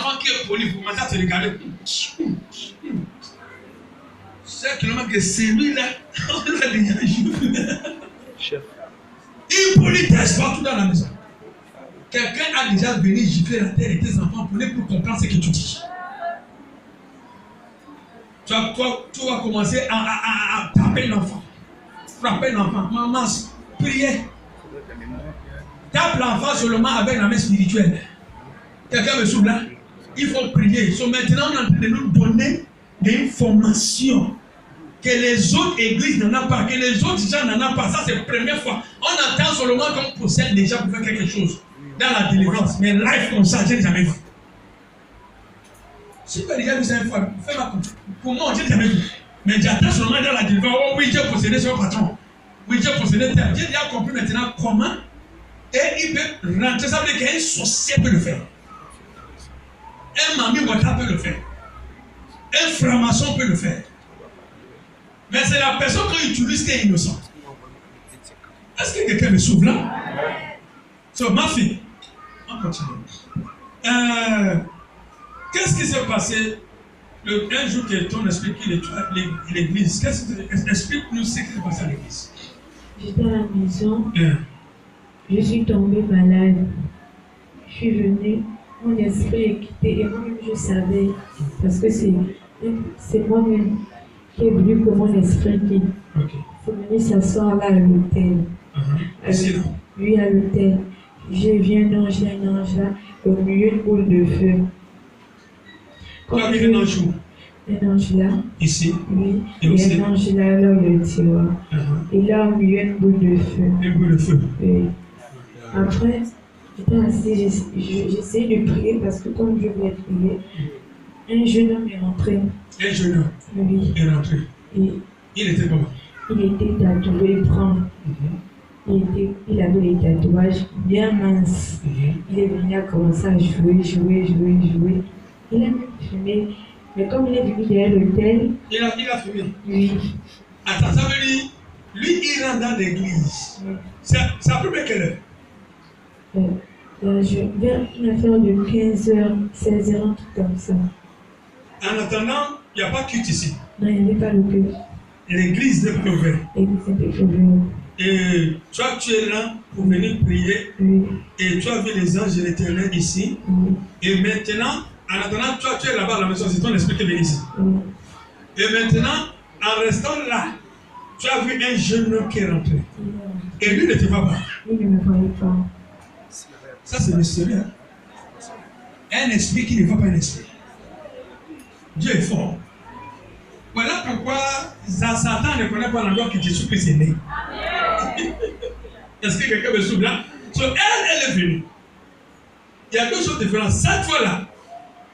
enfant qui est poli, vous commencez à se regarder. C'est que celui-là, on l'a déjà joué. Une politesse partout dans la maison. Quelqu'un a déjà venu gifler la terre et tes enfants pour comprendre ce que tu dis. Tu vas commencer à taper l'enfant, frapper l'enfant, maman, prier. Tape l'enfant seulement avec la main spirituelle. Quelqu'un me souffle là. Il faut prier. So maintenant, on est en train de nous donner des informations que les autres églises n'en ont pas, que les autres gens n'en ont pas. Ça, c'est la première fois. On entend seulement qu'on possède déjà pour faire quelque chose dans la délivrance. Mais live comme ça, je n'ai jamais vu. Si tu as déjà vu ça une fois, fais-moi confiance. Pour moi, je n'ai jamais vu. Mais j'attends seulement dans la délivrance. Oh oui, j'ai possédé son patron. Oui, j'ai possédé tel. J'ai déjà compris maintenant comment. Et il peut rentrer. Ça veut dire qu'un sorcier peut le faire. Un mami wata peut le faire. Un franc-maçon peut le faire. Mais c'est la personne qui utilise qui est innocente. Est-ce que quelqu'un me souffle là? So, ma fille, on continue. Qu'est-ce qui s'est passé un jour que ton esprit qui l'église? Explique-nous ce qui s'est passé à l'église. J'étais à la maison. Je suis tombée malade. Je suis venue. Mon esprit est quitté et moi-même je savais. Parce que c'est moi-même qui ai voulu que mon esprit quitte. Il faut venir s'asseoir là à l'hôtel. Lui à l'hôtel. J'ai vu un ange là, au milieu d'une boule de feu. Tu as vu un ange où? Un ange là. Ici? Oui. Et un ange là où le tiroir. Et là, au milieu d'une boule de feu. Une boule de feu? Oui. Après, j'étais assise, j'essayais de prier parce que comme je voulais prier, un jeune homme est rentré. Un jeune homme? Oui. Est rentré. Et il était comment? Il était tatoué brun. Il avait les tatouages bien minces. Il est venu à commencer à jouer. Il a même fumé. Mais comme il est venu derrière l'hôtel... Il a fumé? Oui. Attends, ça veut dire, lui, il rentre dans l'église. Oui. C'est à peu près quelle heure? Vers une affaire de 15h, 16h, un truc comme ça. En attendant, il n'y a pas de culte ici? Non, il n'y avait pas de culte. L'église n'est pas ouverte? L'église n'est pas ouverte. Et toi, tu es là pour venir prier. Oui. Et tu as vu les anges de l'Éternel ici. Oui. Et maintenant, en attendant, toi, tu es là-bas à la maison, c'est ton esprit qui est venu ici. Oui. Et maintenant, en restant là, tu as vu un jeune homme qui est rentré. Oui. Et lui ne te voit pas. Il ne me voyait pas. Ça, c'est mystérieux. Hein? Un esprit qui ne voit pas un esprit. Dieu est fort. Voilà pourquoi Satan ne connaît pas l'endroit que Jésus-Christ est né. Est-ce que quelqu'un me souffle là? So, elle est venue. Il y a deux choses différentes. Cette fois-là,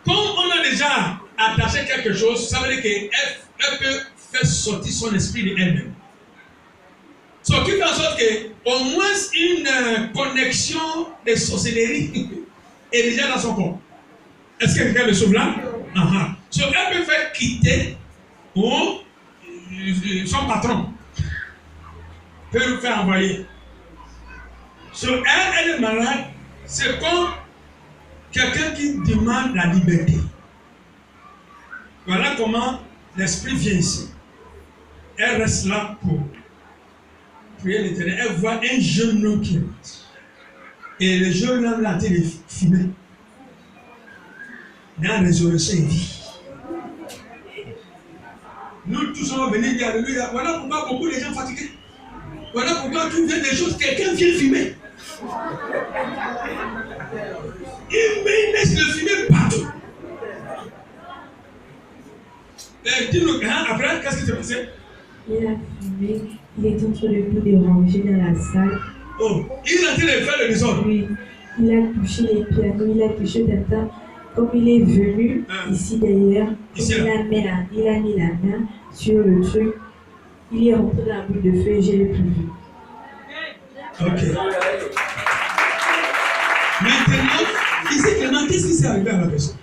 comme on a déjà attaché quelque chose, ça veut dire qu'elle peut faire sortir son esprit de elle-même. So, qui fait en sorte qu'au moins une connexion de sorcellerie est déjà dans son corps. Est-ce que quelqu'un me souffle là? So, elle peut faire quitter son patron. Peut le faire envoyer. So, elle est malade. C'est comme quelqu'un qui demande la liberté. Voilà comment l'esprit vient ici. Elle reste là pour prier l'Éternel. Elle voit un jeune homme qui rentre. Et le jeune homme là, il est filmé. Dans la résurrection, il dit. Nous tous sommes venus dire alléluia. Voilà pourquoi beaucoup de gens fatigués. Voilà pourquoi tu viens des choses, quelqu'un vient filmer. Il laisse le filmer partout. Dis-nous, après, qu'est-ce qui s'est passé? Il a filmé, il est en train de tout déranger dans la salle. Oh, il est en train de faire le désordre. Oui, il a touché les pianos, il a touché Tata. Comme il est venu ici derrière, il a mis la main sur le truc. Il est rentré dans la boule de feu et je ne l'ai plus vu. Ok. Maintenant, qu'est-ce qui s'est arrivé à la personne?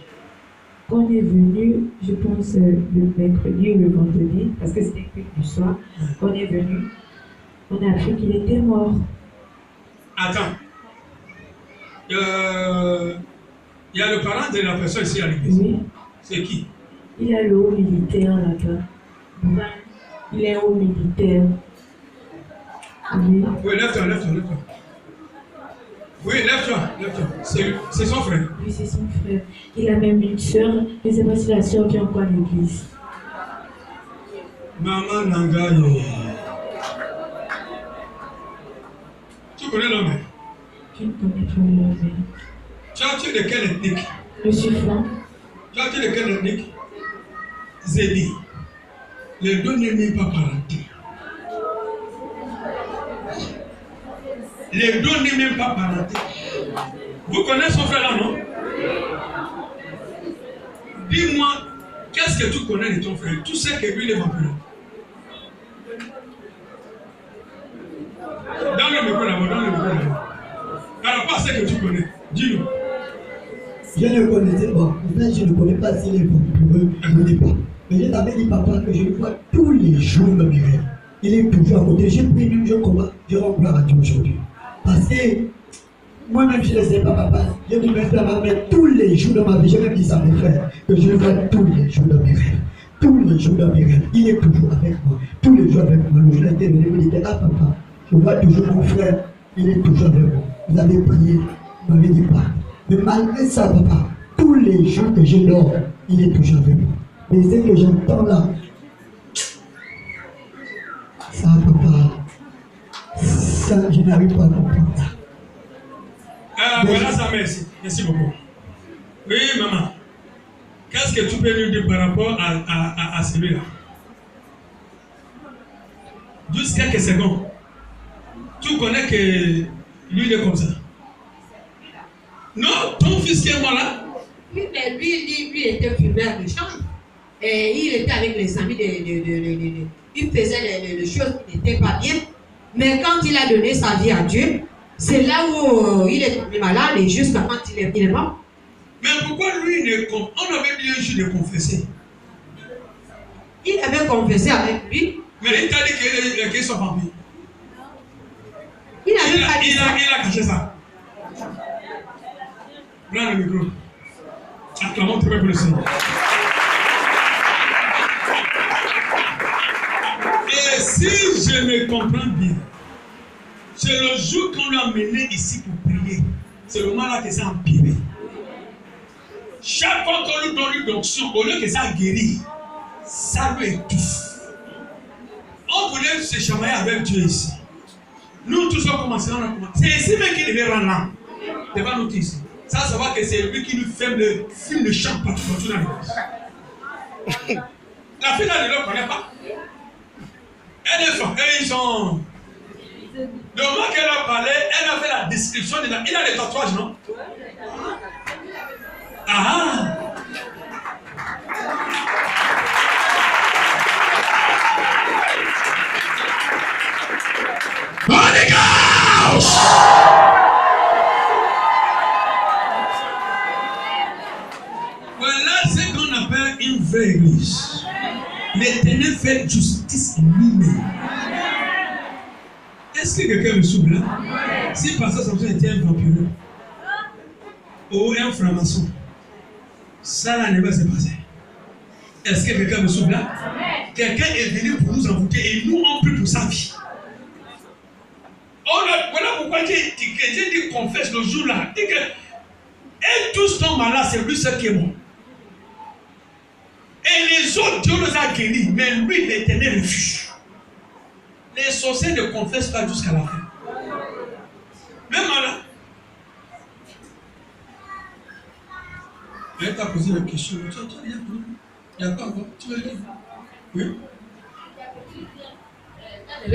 Quand on est venu, je pense le mercredi ou le vendredi, parce que c'était culte du soir, quand on est venu, on a appris qu'il était mort. Attends. Il y a le parent de la personne ici à l'église. Oui. C'est qui? Il a le haut militaire là-bas. Il est haut militaire. Oui. Oui, lève-toi. Oui, lève-toi. C'est son frère. Oui, c'est son frère. Il a même une soeur. Je ne sais pas si la soeur vient encore à l'église. Maman Nangaye. Tu connais l'homme? Je ne connais pas l'homme. Tu es de quelle ethnique? Je suis femme. Tu es de quelle ethnique? Zédi. Les deux ne sont pas parentés. Les deux ne sont même pas parentés. Vous connaissez son frère là, non? Dis-moi, qu'est-ce que tu connais de ton frère? Tu sais que lui, il est vampire. Dans le micro là-bas. Par rapport à ce que tu connais, dis-nous. Je ne connaissais pas. Je ne connais pas s'il est vampireux ou pas. Mais je t'avais dit, papa, que je le vois tous les jours dans mes rêves. Il est toujours à côté. J'ai pris une jour comment je rends gloire à Dieu aujourd'hui. Parce que moi-même, je ne sais pas, papa. Je dis, mais tous les jours dans ma vie, j'ai même dit ça à mes frères, que je le vois tous les jours dans mes rêves. Tous les jours dans mes rêves. Il est toujours avec moi. Tous les jours avec moi. Le jour était venu, il me dit, ah papa, je vois toujours mon frère. Il est toujours avec moi. Vous avez prié, vous m'avez dit pas. Mais malgré ça, papa, tous les jours que je dors, il est toujours avec moi. Mais ce que j'entends là, ça, papa, ça, je n'arrive pas à comprendre ça. Voilà ça, merci. Merci beaucoup. Oui, maman. Qu'est-ce que tu peux nous dire par rapport à celui-là? Juste quelques secondes. Tu connais que lui, il est comme ça. Non, ton fils qui est moi là. Oui, mais lui était fumeur de chambre. Et il était avec les amis il faisait les choses qui n'étaient pas bien. Mais quand il a donné sa vie à Dieu, c'est là où il est tombé malade et jusqu'à quand il est mort. Mais pourquoi lui, on avait dit un jour de confesser? Il avait confessé avec lui. Mais il t'a dit qu'il soit vampire. Il a caché ça. Prends le micro. Acclamons très bien pour le Seigneur. Et si je me comprends bien, c'est le jour qu'on l'a amené ici pour prier. C'est le moment là que ça a empiré. Chaque fois qu'on lui donne une onction, au lieu que ça guérit, ça lui étouffe. On voulait se chamailler avec Dieu ici. Nous tous on commencé, c'est ici même qu'il devait rendre là. Devant nous ici. Ça va que c'est lui qui nous filme le chant partout dans l'église. La fille là, ne le connaît pas. Elle est femme, et ils sont. Le moment qu'elle a parlé, elle a fait la description. Il a des tatouages, non? Ah! Holy Ghost! Voilà ce qu'on appelle une vraie église. L'Éternel fait justice lui-même. Est-ce que quelqu'un me souffle là? Si Pasteur Samson était un vampire ou un franc-maçon, ça là ne va se passer. Est-ce que quelqu'un me souffle là? Quelqu'un est venu pour nous envoûter et nous on prie pour sa vie. Voilà pourquoi j'ai dit confesse le jour là. Et tous tombent malades, c'est lui seul qui est mort. Et les autres, Dieu les a guéris, mais lui, l'Éternel refuge. Les sorciers ne confessent pas jusqu'à la fin. Même là. Elle t'a posé la question. Il n'y a pas encore. Tu veux dire? Oui. Il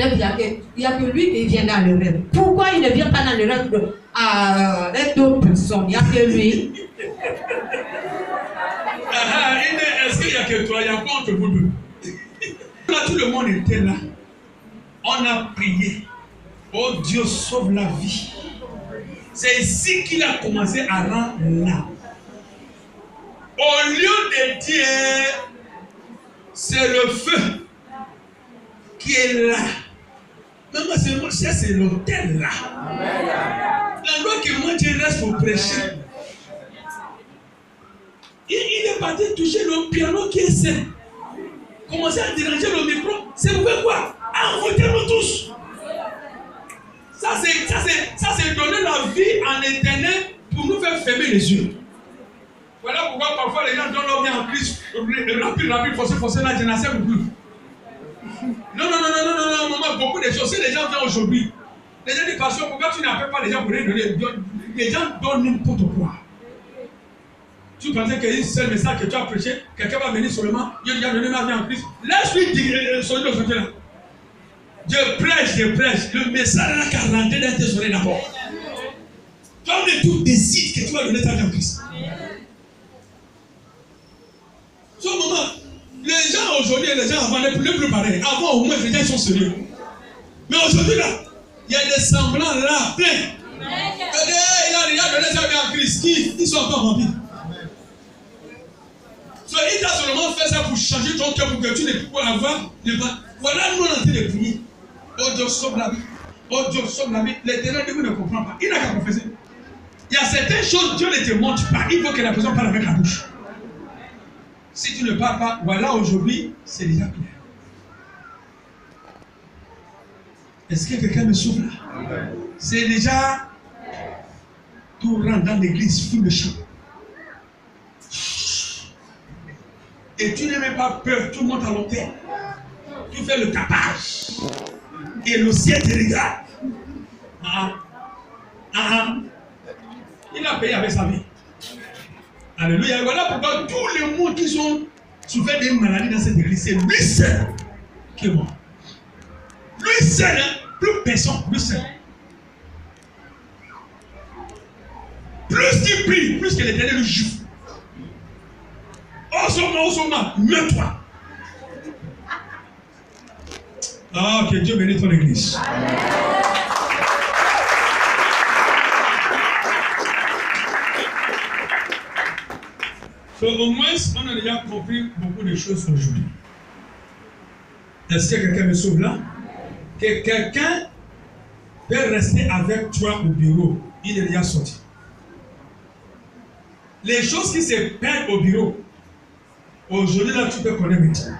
n'y a que lui qui vient dans le rêve. Pourquoi il ne vient pas dans le rêve avec d'autres personnes? Il n'y a que lui. Est-ce qu'il n'y a que toi? Il y a quoi entre vous deux? Là, tout le monde était là. On a prié. Oh Dieu, sauve la vie. C'est ici qu'il a commencé à rendre là. Au lieu de dire, c'est le feu qui est là. Maman, c'est l'hôtel là. L'endroit que moi, je reste pour prêcher. Il est parti toucher le piano qui est sain. Commencer à déranger le micro. C'est pour faire quoi? Envoûtez-nous tous. Ça, c'est donner la vie en éternel pour nous faire fermer les yeux. Voilà pourquoi parfois les gens donnent leur vie en Christ. Rapide, forcez, là, je n'en sais plus. Non, maman, beaucoup de choses. Si les gens viennent aujourd'hui, les gens disent, pasteur, pourquoi tu n'appelles pas les gens pour les donner? Les gens donnent n'importe quoi. Tu pensais qu'il y a un seul message que tu as prêché, quelqu'un va venir seulement, Dieu lui a donné ma vie en Christ. Laisse-lui dire, soyez le côté là. Je prêche. Le message n'a qu'à rentrer dans tes oreilles d'abord. Toi, tu décides que tu vas donner ta vie en Christ. Ce moment, les gens aujourd'hui et les gens avant ne plus pareil. Avant, au moins, les gens sont sérieux. Mais aujourd'hui, là, il y a des semblants là, plein. Il a donné sa vie en Christ. Ils sont encore remplis. Il t'a seulement fait ça pour changer ton cœur, pour que tu ne puisses pas avoir de mal. Voilà, nous, on est en train de prier. Oh Dieu, sauve la vie. L'éternel Dieu ne comprend pas. Il n'a qu'à confesser. Il y a certaines choses, Dieu ne te montre pas. Il faut que la personne parle avec la bouche. Si tu ne parles pas, voilà, aujourd'hui, c'est déjà clair. Est-ce que quelqu'un me souffle là? C'est déjà tout rentre dans l'église, full de chant. Et tu n'as même pas peur, tu montes à l'hôtel. Tu fais le tapage. Et le ciel te regarde. Il a payé avec sa vie. Alléluia. Voilà pourquoi tous les mots qui sont souffert d'une maladie dans cette église, c'est lui seul qui est mort. Lui seul, hein? Plus personne, lui seul. Plus tu pries, plus que l'éternel le juge. Osoma, mets-toi. Ah, que Dieu bénisse ton église. Au moins, on a déjà compris beaucoup de choses aujourd'hui. Est-ce que quelqu'un me sauve là? Que quelqu'un peut rester avec toi au bureau, il est déjà sorti. Les choses qui se perdent au bureau, aujourd'hui là, tu peux connaître maintenant.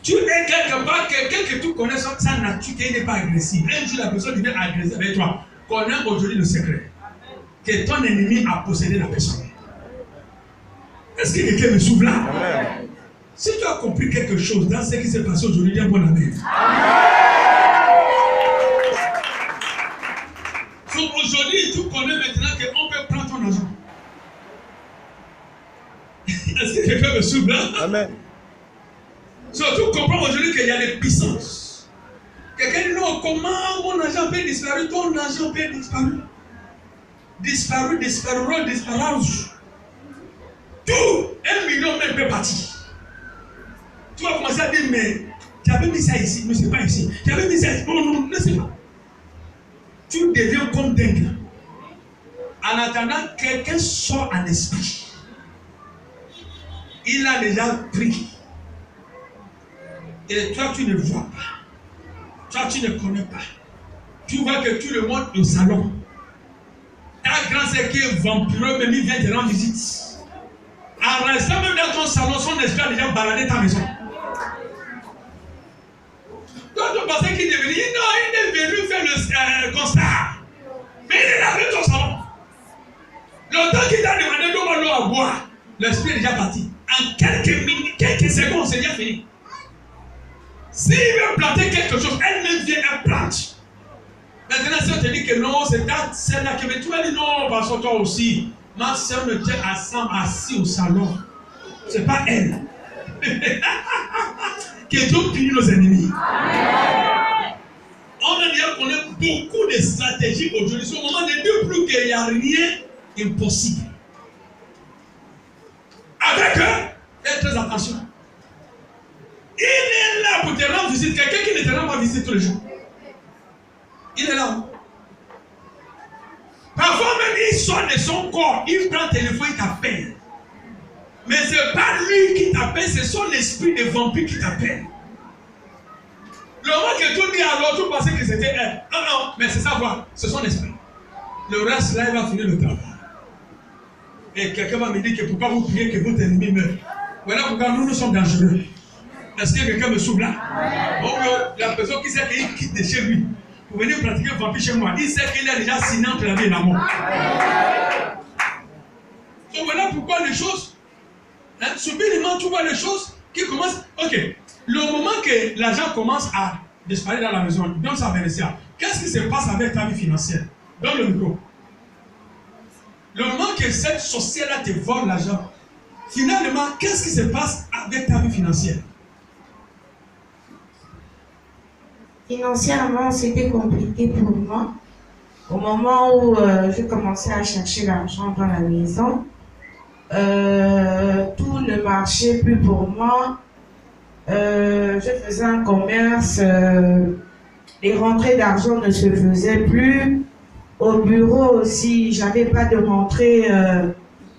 Tu es quelque part, quelqu'un que tu connais sa nature, qui n'est pas agressive. Un jour, la personne devient agressive avec toi. Connais aujourd'hui le secret. Que ton ennemi a possédé la personne. Est-ce que quelqu'un me souffle là? Amen. Si tu as compris quelque chose dans ce qui s'est passé aujourd'hui, dis un bon amen. Donc aujourd'hui, tu connais maintenant qu'on peut prendre ton argent. Est-ce que quelqu'un me souffle là? Amen. Surtout comprends aujourd'hui qu'il y a des puissances. Quelqu'un dit non, comment mon argent peut disparaître? Ton argent peut disparaître. Disparera. Tout 1 million même peut partir. Tu vas commencer à dire, mais tu avais mis ça ici, mais ce n'est pas ici. Tu avais mis ça ici, non, ne sais pas. Tu deviens comme dingue. En attendant, quelqu'un sort en esprit. Il a déjà pris. Et toi, tu ne vois pas. Toi, tu ne connais pas. Tu vois que tu le montres au salon. Ta grand-sœur qui est vampireux, même il vient te rendre visite. En restant même dans ton salon, son esprit a déjà baladé ta maison. Toi, tu pensais qu'il est venu. Non, il est venu faire le constat. Mais il est là dans ton salon. Longtemps qu'il t'a demandé de l'eau à boire, l'esprit est déjà parti. En quelques minutes, quelques secondes, c'est déjà fini. S'il veut planter quelque chose, elle-même vient, elle plante. Maintenant, si on te dit que non, c'est celle-là qui veut, tu vas dire non, parce que toi aussi. Ma soeur me tient assis au salon. Ce n'est pas elle. Que Dieu punit nos ennemis. On a déjà connu beaucoup de stratégies aujourd'hui. Au moment de dire plus qu'il n'y a rien impossible. Avec eux, faites très attention. Il est là pour te rendre visite. Quelqu'un qui ne te rend pas visite tous les jours. Il est là. Parfois même il sort de son corps, il prend le téléphone, il t'appelle. Mais ce n'est pas lui qui t'appelle, c'est son esprit de vampire qui t'appelle. Le moment que tu dis alors, tu pensais que c'était elle. Non, mais c'est ça, voilà, c'est son esprit. Le reste là, il va finir le travail. Et quelqu'un va me dire que pourquoi vous priez que votre ennemi meurt. Voilà pourquoi nous sommes dangereux. Est-ce que quelqu'un me souffle là? La personne qui sait qu'il quitte de chez lui pour venir pratiquer le vampire chez moi, il sait qu'il a déjà signé entre la vie et la mort. Donc voilà pourquoi les choses, subitement tu vois les choses qui commencent. Ok, le moment que l'argent commence à disparaître dans la maison, donc ça Vénétia, qu'est-ce qui se passe avec ta vie financière? Dans le micro. Le moment que cette sorcière-là te vole l'argent, finalement, qu'est-ce qui se passe avec ta vie financière? Financièrement, c'était compliqué pour moi. Au moment où je commençais à chercher l'argent dans la maison, tout ne marchait plus pour moi. Je faisais un commerce, les rentrées d'argent ne se faisaient plus. Au bureau aussi, j'avais pas de rentrée,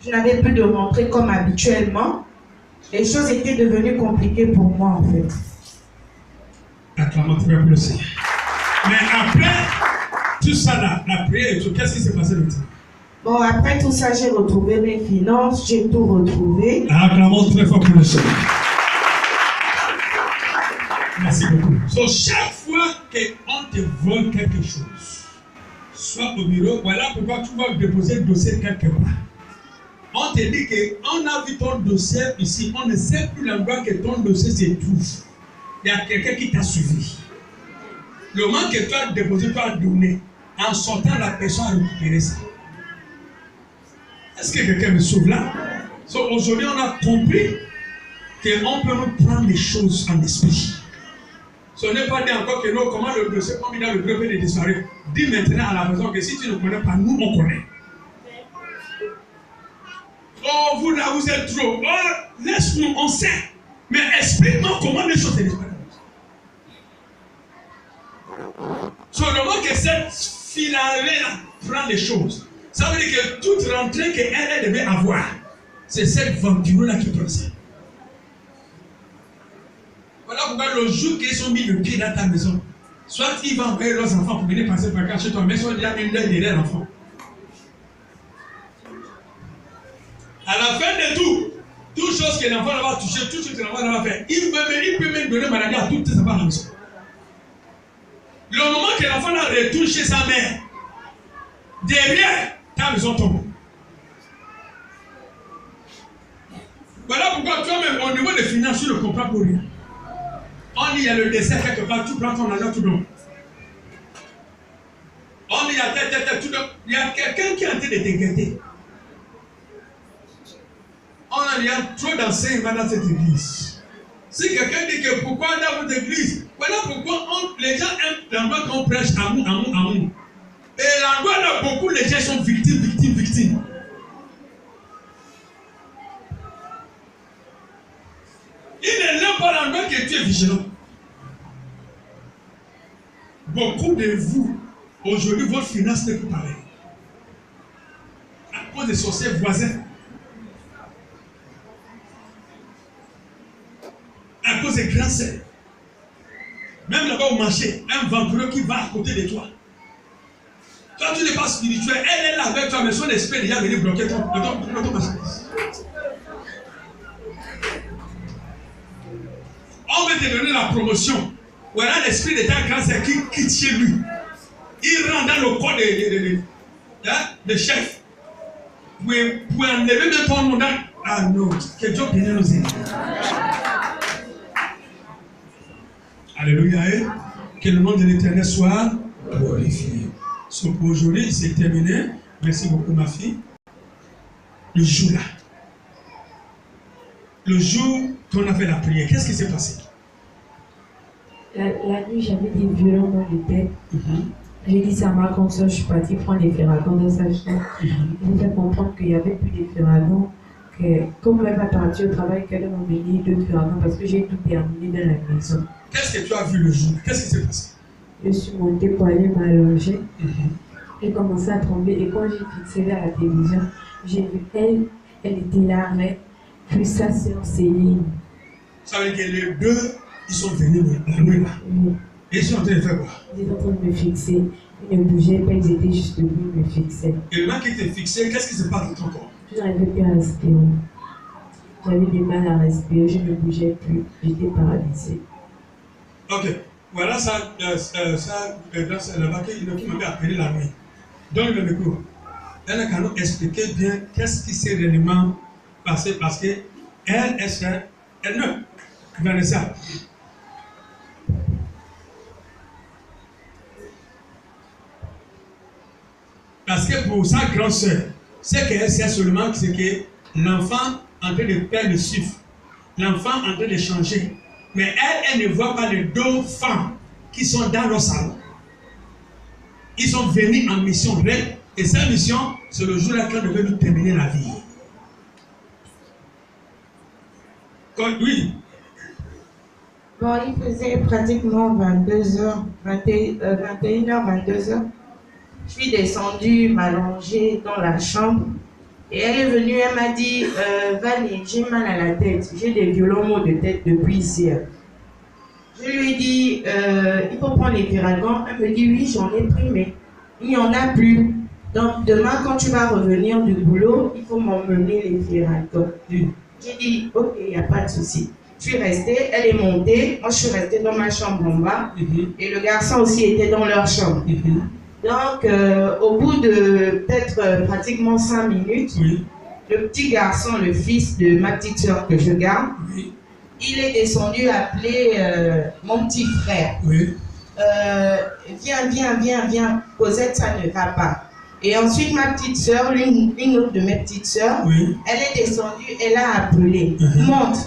je n'avais plus de rentrée comme habituellement. Les choses étaient devenues compliquées pour moi en fait. Acclamons très pour le Seigneur. Mais après tout ça là, la prière et tout, qu'est-ce qui s'est passé le temps? Bon, après tout ça, j'ai retrouvé mes finances, j'ai tout retrouvé. Acclamons très fort pour le Seigneur. Merci beaucoup. So, chaque fois qu'on te vole quelque chose, soit au bureau, voilà pourquoi tu vas déposer le dossier quelque part. On te dit qu'on a vu ton dossier ici, on ne sait plus l'endroit que ton dossier se trouve. Il y a quelqu'un qui t'a suivi. Le moment que tu as déposé, tu as donné. En sortant, la personne a récupéré ça. Est-ce que quelqu'un me sauve là? So, aujourd'hui, on a compris qu'on peut nous prendre les choses en esprit. Ce n'est pas dit encore que nous, comment le dossier, comme il a le brevet de disparu. Dis maintenant à la maison que si tu ne connais pas, nous, on connaît. Oh, vous là, vous êtes trop. Oh, laisse-nous, on sait. Mais explique-moi comment les choses se disparent. Sur le moment que cette fille-là prend les choses, ça veut dire que toute rentrée qu'elle devait avoir, c'est cette venture-là qui prend ça. Voilà pourquoi le jour qu'ils ont mis le pied dans ta maison, soit ils vont envoyer leurs enfants pour venir passer par là chez toi, mais ils ont déjà mis l'œil derrière l'enfant. À la fin de tout, toute chose que l'enfant va toucher, toute chose que l'enfant va faire, il peut même donner maladie à toutes ses enfants à la maison. Le moment que l'enfant retourne chez sa mère, derrière, ta maison tombe. Voilà pourquoi toi-même, au niveau des finances, tu ne comprends plus rien. On dit, il y a le dessert quelque part, tu prends ton argent, tu donnes. On dit, il y a tout donnes. Il y a quelqu'un qui est en train de t'inquiéter. On a dit, il y a trop d'enseignements dans cette église. Si quelqu'un dit que pourquoi dans votre église, voilà pourquoi les gens aiment l'endroit qu'on prêche amour. Et l'endroit là, beaucoup les gens sont victimes. Il n'est là pas l'endroit que tu es vigilant. Beaucoup de vous, aujourd'hui, votre finance n'est plus pareille. À cause des sorciers voisins. À cause des grands sœurs. Même là-bas au marché, un vampire qui va à côté de toi. Toi, tu n'es pas spirituel. Elle est là avec toi, mais son esprit est déjà venu bloquer ton marchandise. On veut te donner la promotion. Voilà l'esprit de ta grande sœur qui quitte chez lui. Il rentre dans le corps de chef. Pour enlever même ton nom dans. Ah non, que Dieu bénisse nous. Alléluia. Que le nom de l'Éternel soit glorifié. So, pour aujourd'hui, c'est terminé. Merci beaucoup, ma fille. Le jour là. Le jour qu'on a fait la prière, qu'est-ce qui s'est passé? La nuit, j'avais des violents dans les têtes. J'ai dit ça à ma conscience, je suis partie prendre les ferragons dans sa chambre. J'ai fait comprendre qu'il n'y avait plus de ferragons. Que, comme elle va partir au travail, qu'elle m'a emmené d'autres ferragons parce que j'ai tout terminé dans la maison. Qu'est-ce que tu as vu le jour? Qu'est-ce qui s'est passé? Je suis montée pour aller m'allonger. J'ai commencé à trembler et quand j'ai fixé vers la télévision, j'ai vu elle était là, mais puis ça c'est Céline. Ça veut dire que les deux, ils sont venus la nuit là. Oui. Et ils sont en train de faire quoi? Ils étaient en train de me fixer. Ils ne bougeaient pas, ils étaient juste debout, ils me fixaient. Et le mec qui était fixé, qu'est-ce qui se passe dans ton corps? Je n'arrivais plus à respirer. J'avais du mal à respirer, je ne bougeais plus, j'étais paralysée. Ok, voilà ça, c'est là-bas qui m'avait appelé la nuit. Donc le micro. Elle a quand même expliqué bien qu'est-ce qui s'est réellement passé parce que elle ne, Vanessa. Parce que pour sa grande sœur, ce qu'elle sait seulement, c'est que l'enfant en train de perdre le souffle, l'enfant en train de changer. Mais elle ne voit pas les deux femmes qui sont dans leur salon. Ils sont venus en mission réelle. Et cette mission, c'est le jour là qu'on devait nous terminer la vie. Oui. Bon, il faisait pratiquement 22h, 21h, 22h. Je suis descendue, m'allonger dans la chambre. Et elle est venue, elle m'a dit, Vanny, j'ai mal à la tête. J'ai des violents maux de tête depuis hier. Je lui ai dit, il faut prendre les Ferragans. Elle me dit, oui, j'en ai pris, mais il n'y en a plus. Donc, demain, quand tu vas revenir du boulot, il faut m'emmener les Ferragans. J'ai dit, ok, il n'y a pas de souci. Je suis restée, elle est montée. Moi, je suis restée dans ma chambre en bas. Et le garçon aussi était dans leur chambre. Donc, au bout de peut-être pratiquement 5 minutes, le petit garçon, le fils de ma petite soeur que je garde, il est descendu appeler mon petit frère. Viens, Cosette, ça ne va pas. Et ensuite, ma petite soeur, une autre de mes petites soeurs, elle est descendue, elle a appelé, monte.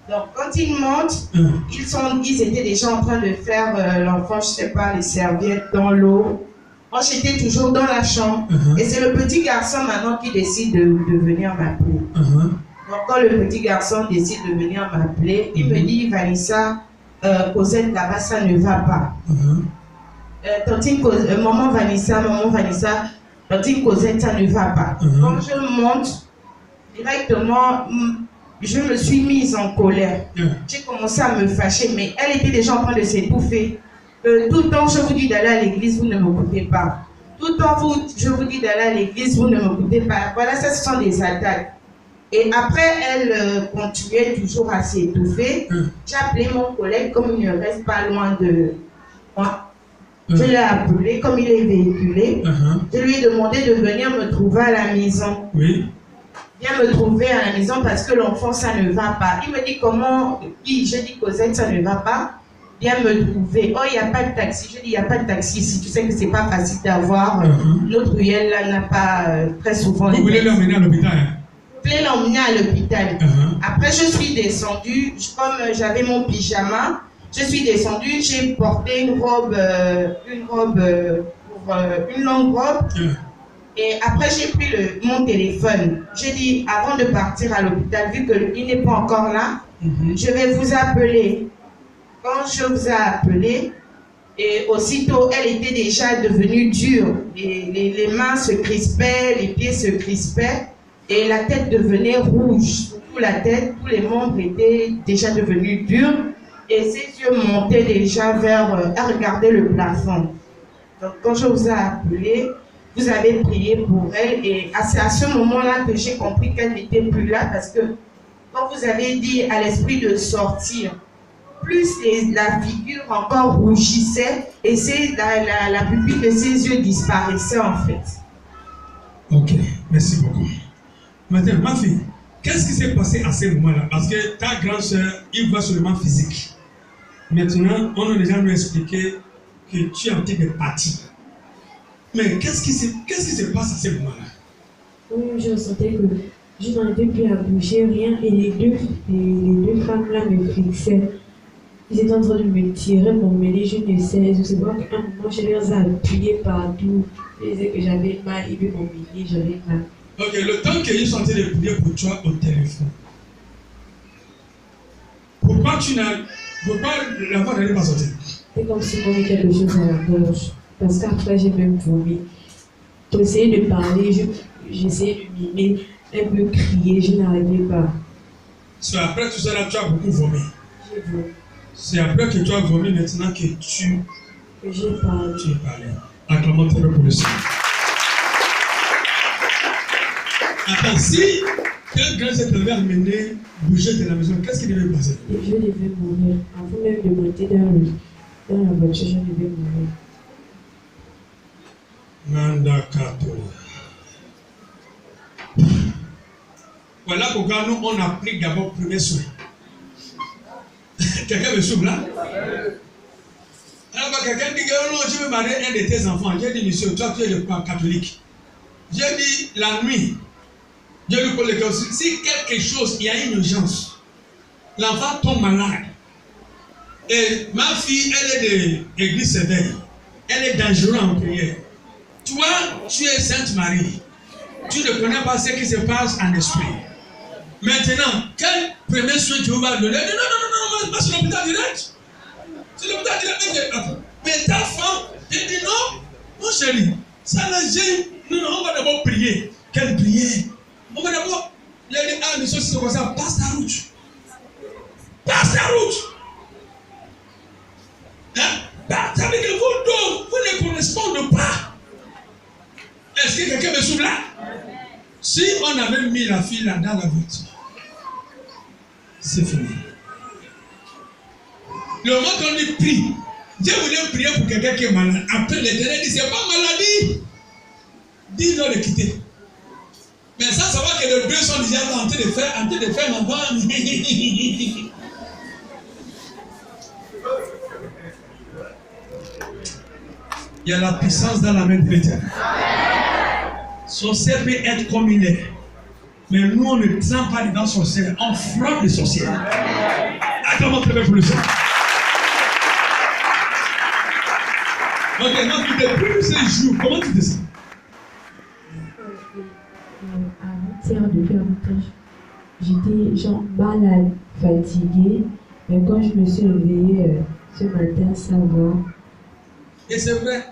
Donc, quand ils montent, ils étaient déjà en train de faire l'enfant, je ne sais pas, les serviettes dans l'eau. Moi, j'étais toujours dans la chambre. Et c'est le petit garçon maintenant qui décide de venir m'appeler. Donc, quand le petit garçon décide de venir m'appeler, il me dit, Vanessa, Cosette, là-bas, ça ne va pas. Maman Vanessa, tantine Cosette, ça ne va pas. Quand je monte, directement, je me suis mise en colère. J'ai commencé à me fâcher, mais elle était déjà en train de s'étouffer. Tout le temps, je vous dis d'aller à l'église, vous ne m'écoutez pas. Tout le temps, je vous dis d'aller à l'église, vous ne m'écoutez pas. Voilà, ça, ce sont des attaques. Et après, elle continuait toujours à s'étouffer. J'ai appelé mon collègue, comme il ne reste pas loin de moi. Je l'ai appelé, comme il est véhiculé. Je lui ai demandé de venir me trouver à la maison. Viens me trouver à la maison parce que l'enfant, ça ne va pas. Il me dit comment? J'ai dit, Cosette, ça ne va pas. Viens me trouver. Oh, il n'y a pas de taxi. Je dis, il n'y a pas de taxi ici. Tu sais que ce n'est pas facile d'avoir. L'autre ruelle là n'a pas très souvent. Vous voulez l'emmener à l'hôpital? Je voulais l'emmener à l'hôpital. Après, je suis descendue. Comme j'avais mon pyjama, je suis descendue. J'ai porté une longue robe. Et après, j'ai pris mon téléphone. J'ai dit, avant de partir à l'hôpital, vu qu'il n'est pas encore là, je vais vous appeler. Quand je vous ai appelé, et aussitôt, elle était déjà devenue dure. Les mains se crispaient, les pieds se crispaient, et la tête devenait rouge. Surtout la tête, tous les membres étaient déjà devenus durs, et ses yeux montaient déjà vers... elle regardait le plafond. Donc, quand je vous ai appelé, vous avez prié pour elle, et c'est à ce moment-là que j'ai compris qu'elle n'était plus là, parce que quand vous avez dit à l'esprit de sortir, plus la figure encore rougissait et la pupille de ses yeux disparaissait en fait. Ok, merci beaucoup. Maintenant, ma fille, qu'est-ce qui s'est passé à ce moment-là? Parce que ta grande soeur, il voit seulement physique. Maintenant, on a déjà nous expliqué que tu es en train de partir. Mais qu'est-ce qui se passe à ce moment-là? Oui, je ressentais que je n'arrivais plus à bouger, rien, et les deux femmes-là me fixaient. Ils étaient en train de me tirer, m'emmener, je ne sais. Je sais pas qu'à un moment, je les ai appuyés partout. Je disais que j'avais mal, ils veulent m'emmener, j'avais mal. Ok, le temps qu'ils sont en train de prier pour toi au téléphone, pourquoi la voix n'allait pas sortir? C'est comme si j'avais quelque chose à la gorge. Parce qu'après, j'ai même vomi. J'ai essayé de parler, j'essayais de mimer, un peu crier, je n'arrivais pas. C'est après tout ça là, tu as beaucoup vomi. J'ai vomi. C'est après que tu as vomi maintenant que j'ai parlé. Acclamons très bien pour le Seigneur. Attends, si un grand s'est levé à mener, bouger de la maison, qu'est-ce qui devait passer? Et je devais mourir. Avant même de monter dans la voiture, je devais mourir. Manda Kato. Voilà pourquoi nous, on applique d'abord premier soin. Quelqu'un me souffle là? Alors, quelqu'un dit que non, je veux marier un de tes enfants. J'ai dit, monsieur, toi, tu es le catholique. J'ai dit, la nuit, je lui pose le cœur. Si quelque chose, il y a une urgence, l'enfant tombe malade. Et ma fille, elle est d'église sévère. Elle est dangereuse en prière. Toi, tu es Sainte Marie. Tu ne connais pas ce qui se passe en esprit. Maintenant, quel premier soin tu vas donner? Non, pas sur l'hôpital direct. C'est l'hôpital direct. Mais ta femme, tu dis non, mon chéri, ça la gêne. Non, on va d'abord prier. Quelle prière? On va d'abord, il y a des âmes, les choses comme ça, passe ta route. Passe ta route. Hein? Ça veut dire que vous ne correspondez pas. Est-ce que quelqu'un me souffle là? Si on avait mis la fille là dans la voiture, c'est fini. Le moment qu'on dit prie, Dieu voulait prier pour quelqu'un qui est malade. Après l'Éternel dit, c'est pas maladie. Dis-leur de quitter. Mais ça va que les deux sont déjà en train de faire l'enfant. Il y a la puissance dans la main de l'Éternel. Sorcière peut être comme il est. Mais nous, on ne trempe pas dedans sorcière. On frappe les sorcières. Attends, très bien pour le sang. Donc, depuis ces jours, comment tu te sens? Avant-hier, j'étais genre malade, fatiguée. Mais quand je me suis réveillée ce matin, ça va. Et c'est vrai,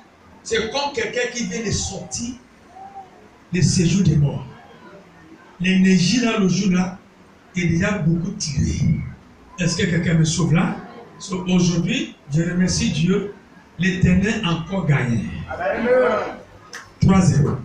c'est comme quelqu'un qui vient de sortir de séjour des morts. L'énergie là, le jour là, est déjà beaucoup tirée. Est-ce que quelqu'un me sauve là? Aujourd'hui, je remercie Dieu. L'Éternel a encore gagné. 3-0.